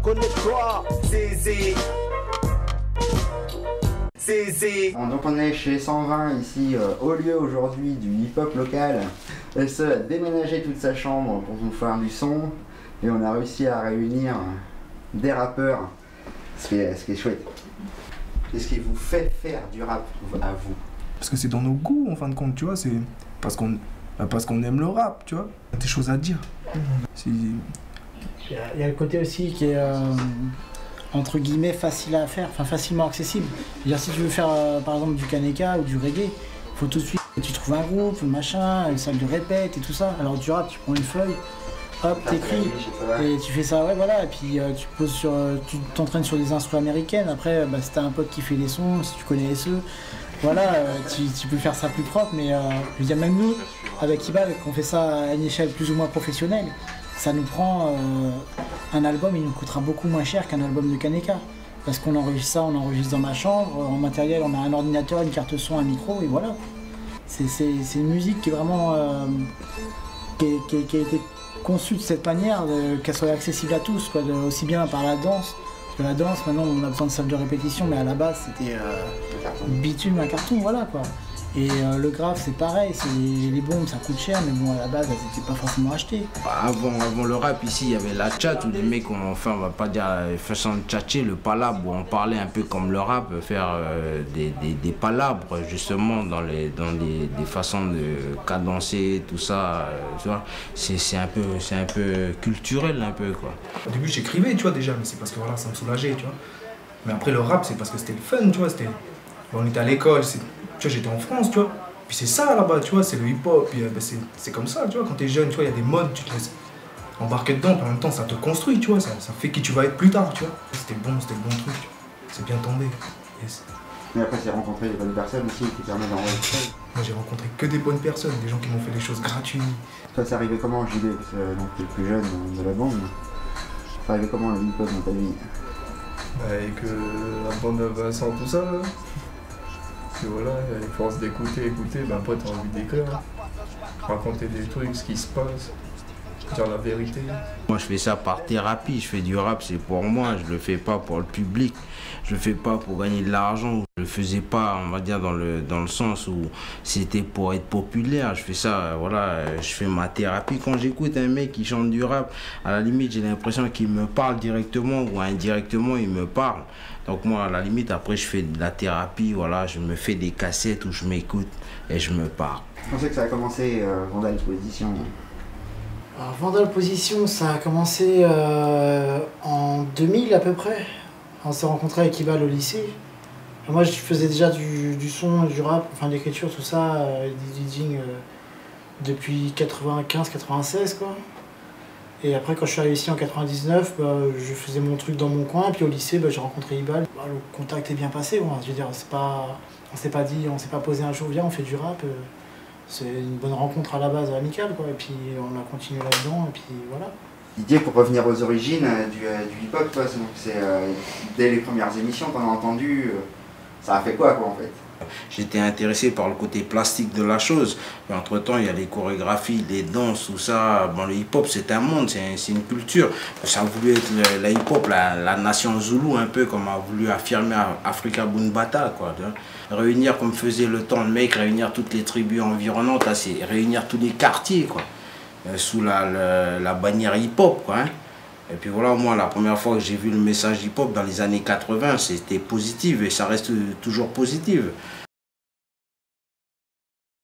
connecte-toi. Zizi. Zizi. Donc on est chez 120 ici, au lieu aujourd'hui du hip-hop local. SE a déménagé toute sa chambre pour nous faire du son. Et on a réussi à réunir des rappeurs, ce qui est chouette. Qu'est-ce qui vous fait faire du rap à vous? Parce que c'est dans nos goûts en fin de compte, tu vois, c'est parce qu'on aime le rap, tu vois. Il y a des choses à dire. Il y a le côté aussi qui est entre guillemets facile à faire, enfin facilement accessible. C'est-à-dire si tu veux faire par exemple du kaneka ou du reggae, il faut tout de suite que tu trouves un groupe, machin, une salle de répète et tout ça. Alors du rap, tu prends une feuille, hop, t'écris et tu fais ça, ouais voilà, et puis tu t'entraînes sur des instruments américaines. Après, si t'as un pote qui fait les sons, si tu connais SE, voilà, tu peux faire ça plus propre. Mais je veux dire, même nous, avec Ibal, qu'on fait ça à une échelle plus ou moins professionnelle, ça nous prend un album, il nous coûtera beaucoup moins cher qu'un album de Kaneka. Parce qu'on enregistre ça, on enregistre dans ma chambre, en matériel, on a un ordinateur, une carte son, un micro, et voilà. C'est une musique qui est vraiment qui a été conçue de cette manière, qu'elle soit accessible à tous, quoi, aussi bien par la danse. Parce que la danse, maintenant, on a besoin de salle de répétition, mais à la base, c'était bitume, un carton, voilà quoi. Et le graphe, c'est pareil, les bombes, ça coûte cher, mais bon, à la base, elles n'étaient pas forcément achetées. Avant le rap, ici, il y avait la tchat, où les mecs, on va pas dire façon de tchatcher, le palabre, où on parlait un peu comme le rap, faire des palabres, justement, dans des façons de cadencer, tout ça, tu vois. C'est un peu culturel, un peu, quoi. Au début, j'écrivais, tu vois, déjà, mais c'est parce que voilà, ça me soulageait, tu vois. Mais après, le rap, c'est parce que c'était le fun, tu vois. On était à l'école, tu vois, j'étais en France, tu vois. Puis c'est ça là-bas, tu vois, c'est le hip-hop. Puis c'est comme ça, tu vois. Quand t'es jeune, tu vois, il y a des modes, tu te laisses embarquer dedans. Puis en même temps, ça te construit, tu vois. Ça fait qui tu vas être plus tard, tu vois. C'était le bon truc, tu vois. C'est bien tombé. Yes. Mais après, c'est rencontrer des bonnes personnes aussi qui permettent d'enregistrer. Moi, j'ai rencontré que des bonnes personnes, des gens qui m'ont fait des choses gratuites. Toi, c'est arrivé comment, JD? Parce que donc, t'es le plus jeune de la bande. C'est arrivé comment le hip-hop dans ta vie? Avec la bande de Vincent, tout ça, là. Et voilà, à force d'écouter, après t'as envie d'écrire, raconter des trucs, ce qui se passe, dire la vérité. Moi je fais ça par thérapie, je fais du rap, c'est pour moi, je le fais pas pour le public, je le fais pas pour gagner de l'argent, je le faisais pas, on va dire, dans le sens où c'était pour être populaire, je fais ça, voilà, je fais ma thérapie. Quand j'écoute un mec qui chante du rap, à la limite j'ai l'impression qu'il me parle directement ou indirectement il me parle. Donc moi, à la limite, après, je fais de la thérapie, voilà, je me fais des cassettes où je m'écoute et je me parle. Je pensais que ça a commencé Vandal Position. Alors, Vandal Position, ça a commencé en 2000 à peu près. On s'est rencontrés avec Ibal au lycée. Alors, moi, je faisais déjà du son, du rap, enfin de l'écriture, tout ça, du DJing depuis 95-96, quoi. Et après, quand je suis arrivé ici en 99, je faisais mon truc dans mon coin. Puis au lycée, j'ai rencontré Ibal. Le contact est bien passé. Bon, je veux dire, on s'est pas dit, on s'est pas posé un jour, viens, on fait du rap. C'est une bonne rencontre à la base amicale, quoi. Et puis on a continué là-dedans, et puis voilà. L'idée, pour revenir aux origines du hip-hop, c'est dès les premières émissions qu'on a entendues, ça a fait quoi en fait? J'étais intéressé par le côté plastique de la chose. Mais entre-temps, il y a les chorégraphies, les danses, tout ça. Bon, le hip-hop, c'est un monde, c'est une culture. Ça a voulu être la hip-hop, la nation zoulou, un peu comme a voulu affirmer Afrika Bambaataa, quoi. Réunir, comme faisait le temps le mec, réunir toutes les tribus environnantes, c'est réunir tous les quartiers, quoi. Sous la bannière hip-hop, quoi. Et puis voilà, moi, la première fois que j'ai vu le message hip-hop dans les années 80, c'était positif et ça reste toujours positif.